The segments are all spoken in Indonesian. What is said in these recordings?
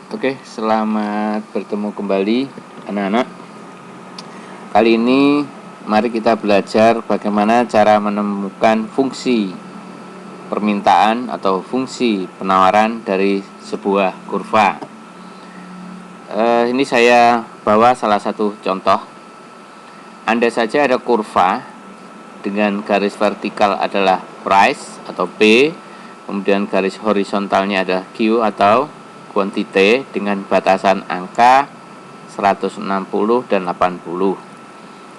Oke, selamat bertemu kembali anak-anak. Kali ini mari kita belajar bagaimana cara menemukan fungsi permintaan atau fungsi penawaran dari sebuah kurva. Ini saya bawa salah satu contoh. Andai saja ada kurva dengan garis vertikal adalah price atau P, kemudian garis horizontalnya adalah Q atau quantity dengan batasan angka 160 dan 80.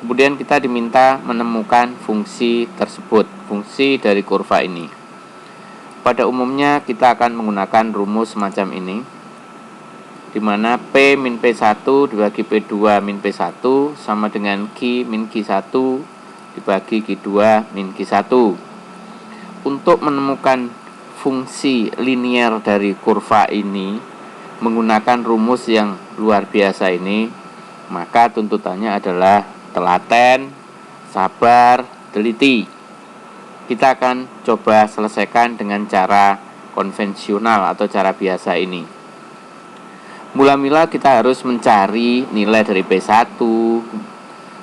Kemudian kita diminta menemukan fungsi tersebut, fungsi dari kurva ini. Pada umumnya kita akan menggunakan rumus semacam ini, di mana P min P1 dibagi P2 min P1 sama dengan Q min Q1 dibagi Q2 min Q1. Untuk menemukan fungsi linier dari kurva ini menggunakan rumus yang luar biasa ini, maka tuntutannya adalah telaten, sabar, teliti. Kita akan coba selesaikan dengan cara konvensional atau cara biasa ini. Mula-mula kita harus mencari nilai dari P1,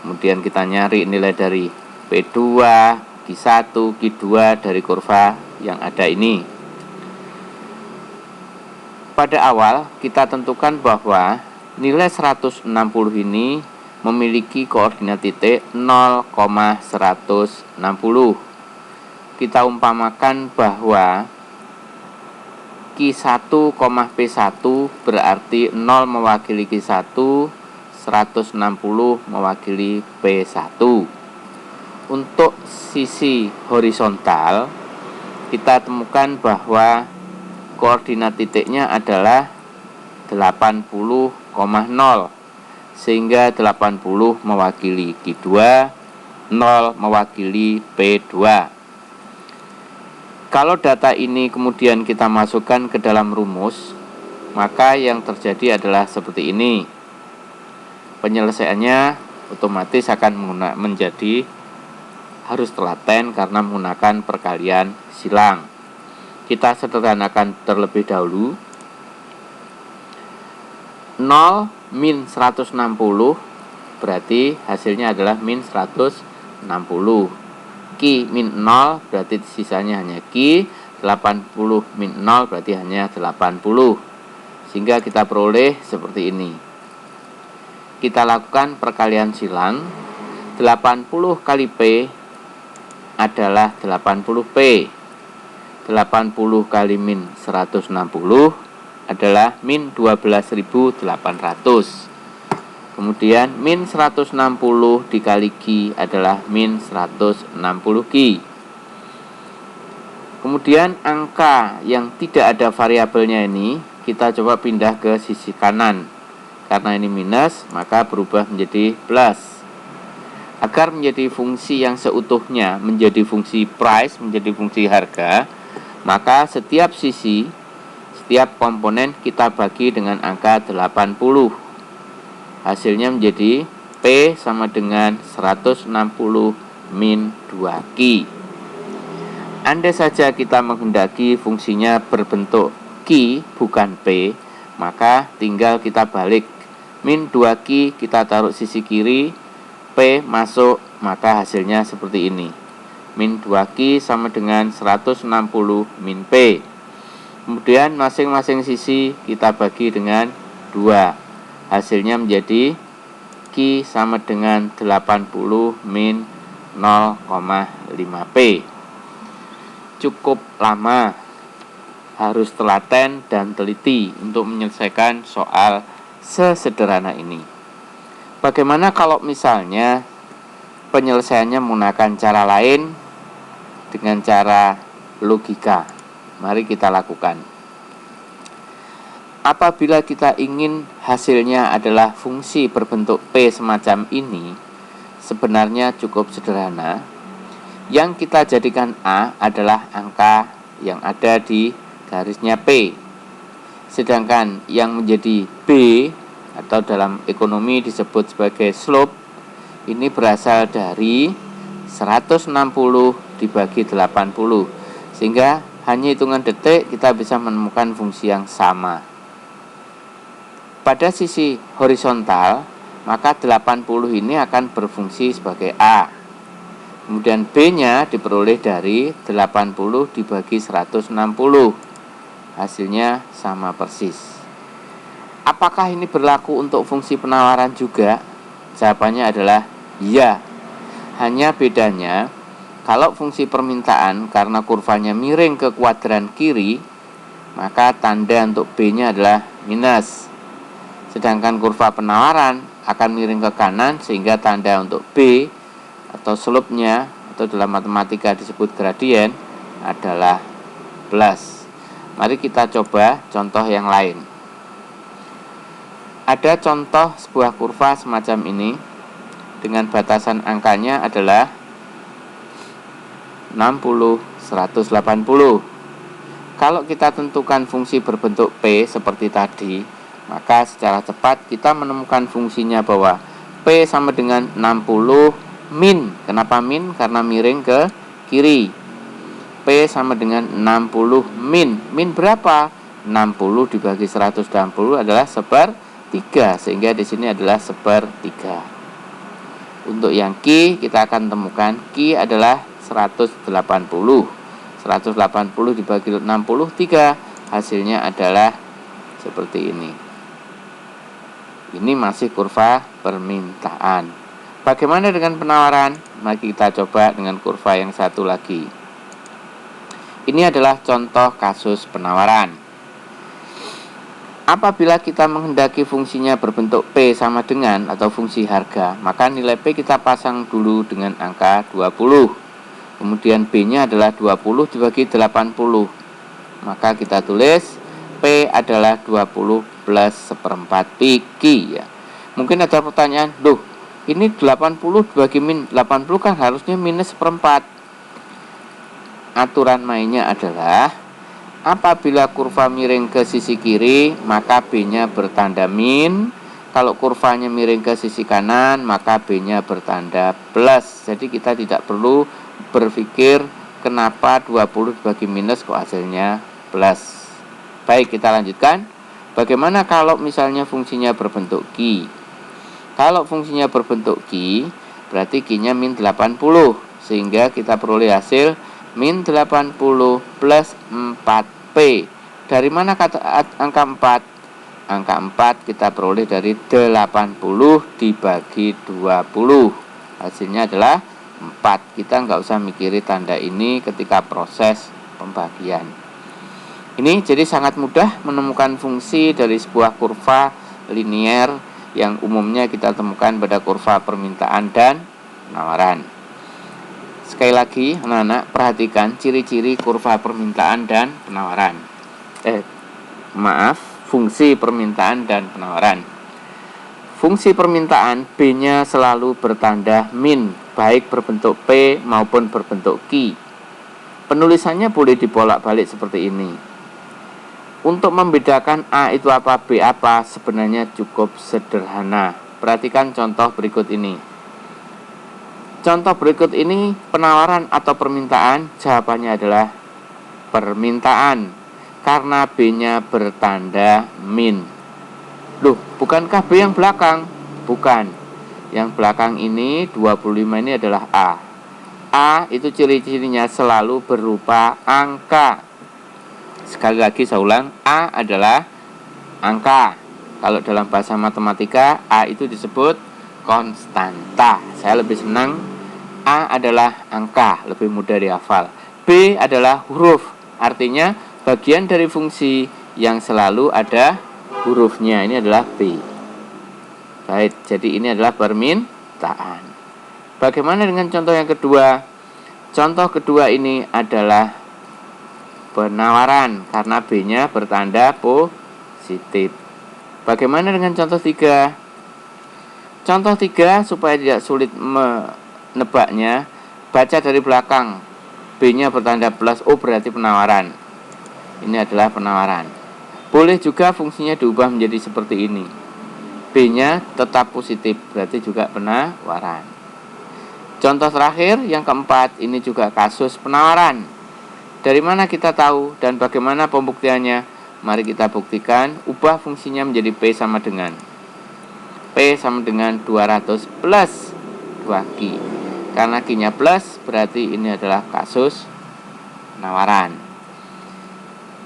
kemudian kita nyari nilai dari P2, Q1, Q2 dari kurva yang ada ini. Pada awal kita tentukan bahwa nilai 160 ini memiliki koordinat titik 0,160. Kita umpamakan bahwa Q1, P1 berarti 0 mewakili Q1, 160 mewakili P1. Untuk sisi horizontal, kita temukan bahwa koordinat titiknya adalah 80,0, sehingga 80 mewakili Q2, 0 mewakili P2. Kalau data ini kemudian kita masukkan ke dalam rumus, maka yang terjadi adalah seperti ini. Penyelesaiannya otomatis akan menjadi harus telaten karena menggunakan perkalian silang. Kita sederhanakan terlebih dahulu. 0 min 160 berarti hasilnya adalah min 160. Q min 0 berarti sisanya hanya Q. 80 min 0 berarti hanya 80. Sehingga kita peroleh seperti ini. Kita lakukan perkalian silang. 80 kali P adalah 80P. 80 kali min 160 adalah min 12.800. Kemudian min 160 dikali Q adalah min 160 Q. Kemudian angka yang tidak ada variabelnya ini kita coba pindah ke sisi kanan. Karena ini minus, maka berubah menjadi plus. Agar menjadi fungsi yang seutuhnya menjadi fungsi price, menjadi fungsi harga, maka setiap sisi, setiap komponen kita bagi dengan angka 80. Hasilnya menjadi P sama dengan 160 min 2Q. Andai saja kita menghendaki fungsinya berbentuk Q bukan P, maka tinggal kita balik. Min 2Q kita taruh sisi kiri, P masuk, maka hasilnya seperti ini. Min 2Q sama dengan 160 min P. Kemudian masing-masing sisi kita bagi dengan 2. Hasilnya menjadi Q sama dengan 80 min 0,5P. Cukup lama, harus telaten dan teliti untuk menyelesaikan soal sesederhana ini. Bagaimana kalau misalnya penyelesaiannya menggunakan cara lain dengan cara logika? Mari kita lakukan. Apabila kita ingin hasilnya adalah fungsi berbentuk P semacam ini, sebenarnya cukup sederhana. Yang kita jadikan A adalah angka yang ada di garisnya P. Sedangkan yang menjadi B atau dalam ekonomi disebut sebagai slope, ini berasal dari 160 dibagi 80. Sehingga hanya hitungan detik kita bisa menemukan fungsi yang sama. pada sisi horizontal, maka 80 ini akan berfungsi sebagai A. Kemudian B-nya diperoleh dari 80 dibagi 160. Hasilnya sama persis. Apakah ini berlaku untuk fungsi penawaran juga? Jawabannya adalah ya. Hanya bedanya, kalau fungsi permintaan karena kurvanya miring ke kuadran kiri, maka tanda untuk B-nya adalah minus. Sedangkan kurva penawaran akan miring ke kanan sehingga tanda untuk B atau slope-nya atau dalam matematika disebut gradien adalah plus. Mari kita coba contoh yang lain. Ada contoh sebuah kurva semacam ini dengan batasan angkanya adalah 60, 180. Kalau kita tentukan fungsi berbentuk P seperti tadi, maka secara cepat kita menemukan fungsinya bahwa P sama dengan 60 min. Kenapa min? Karena miring ke kiri. P sama dengan 60 min. Min berapa? 60 dibagi 160 adalah sepertiga, sehingga di sini adalah sepertiga. Untuk yang Q kita akan temukan Q adalah 180. 180 dibagi 63 hasilnya adalah seperti ini. Ini masih kurva permintaan. Bagaimana dengan penawaran? Mari kita coba dengan kurva yang satu lagi. Ini adalah contoh kasus penawaran. Apabila kita menghendaki fungsinya berbentuk P sama dengan atau fungsi harga, maka nilai P kita pasang dulu dengan angka 20. Kemudian B-nya adalah 20 dibagi 80. Maka kita tulis P adalah 20 plus seperempat PQ ya. Mungkin ada pertanyaan, loh ini 80 dibagi min 80 kan harusnya minus seperempat. Aturan mainnya adalah apabila kurva miring ke sisi kiri, maka B-nya bertanda min. Kalau kurvanya miring ke sisi kanan, maka B-nya bertanda plus. Jadi kita tidak perlu berpikir kenapa 20 dibagi minus kok hasilnya plus. Baik, kita lanjutkan. Bagaimana kalau misalnya fungsinya berbentuk Q? Kalau fungsinya berbentuk Q, berarti Q-nya min 80. Sehingga kita peroleh hasil min 80 plus 4P. Dari mana angka 4? Angka 4 kita peroleh dari 80 dibagi 20. Hasilnya adalah 4. Kita nggak usah mikiri tanda ini ketika proses pembagian. Ini jadi sangat mudah menemukan fungsi dari sebuah kurva linier yang umumnya kita temukan pada kurva permintaan dan penawaran. Sekali lagi, anak-anak perhatikan ciri-ciri kurva permintaan dan penawaran. Fungsi permintaan dan penawaran. Fungsi permintaan B-nya selalu bertanda min, baik berbentuk P maupun berbentuk Q. Penulisannya boleh dibolak-balik seperti ini. Untuk membedakan A itu apa, B apa, sebenarnya cukup sederhana. Perhatikan contoh berikut ini. Contoh berikut ini penawaran atau permintaan, jawabannya adalah permintaan karena B-nya bertanda min. Loh, bukankah B yang belakang? Bukan. Yang belakang ini 25 ini adalah A. A itu ciri-cirinya selalu berupa angka. Sekali lagi saya ulang, A adalah angka. Kalau dalam bahasa matematika, A itu disebut konstanta. Saya lebih senang A adalah angka, lebih mudah dihafal. B adalah huruf, artinya bagian dari fungsi yang selalu ada hurufnya. Ini adalah B. Baik, jadi ini adalah permintaan. Bagaimana dengan contoh yang kedua? Contoh kedua ini adalah penawaran karena B-nya bertanda positif. Bagaimana dengan contoh 3? Contoh 3 supaya tidak sulit menebaknya, baca dari belakang. B-nya bertanda plus, berarti penawaran. Ini adalah penawaran. Boleh juga fungsinya diubah menjadi seperti ini. B-nya tetap positif, berarti juga penawaran. Contoh terakhir yang keempat, ini juga kasus penawaran. Dari mana kita tahu dan bagaimana pembuktiannya? Mari kita buktikan. Ubah fungsinya menjadi P sama dengan 200 plus 2Q. Karena Q-nya plus, berarti ini adalah kasus penawaran.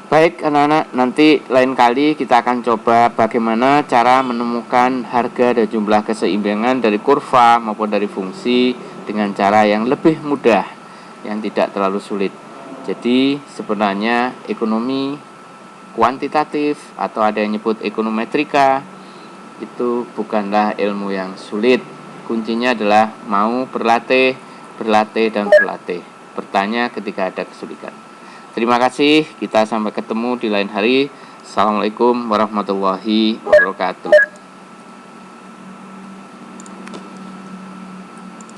Baik anak-anak, nanti lain kali kita akan coba bagaimana cara menemukan harga dan jumlah keseimbangan dari kurva maupun dari fungsi dengan cara yang lebih mudah, yang tidak terlalu sulit. Jadi sebenarnya ekonomi kuantitatif atau ada yang nyebut ekonometrika itu bukanlah ilmu yang sulit. Kuncinya adalah mau berlatih, dan berlatih. Bertanya ketika ada kesulitan. Terima kasih, kita sampai ketemu di lain hari. Assalamualaikum warahmatullahi wabarakatuh.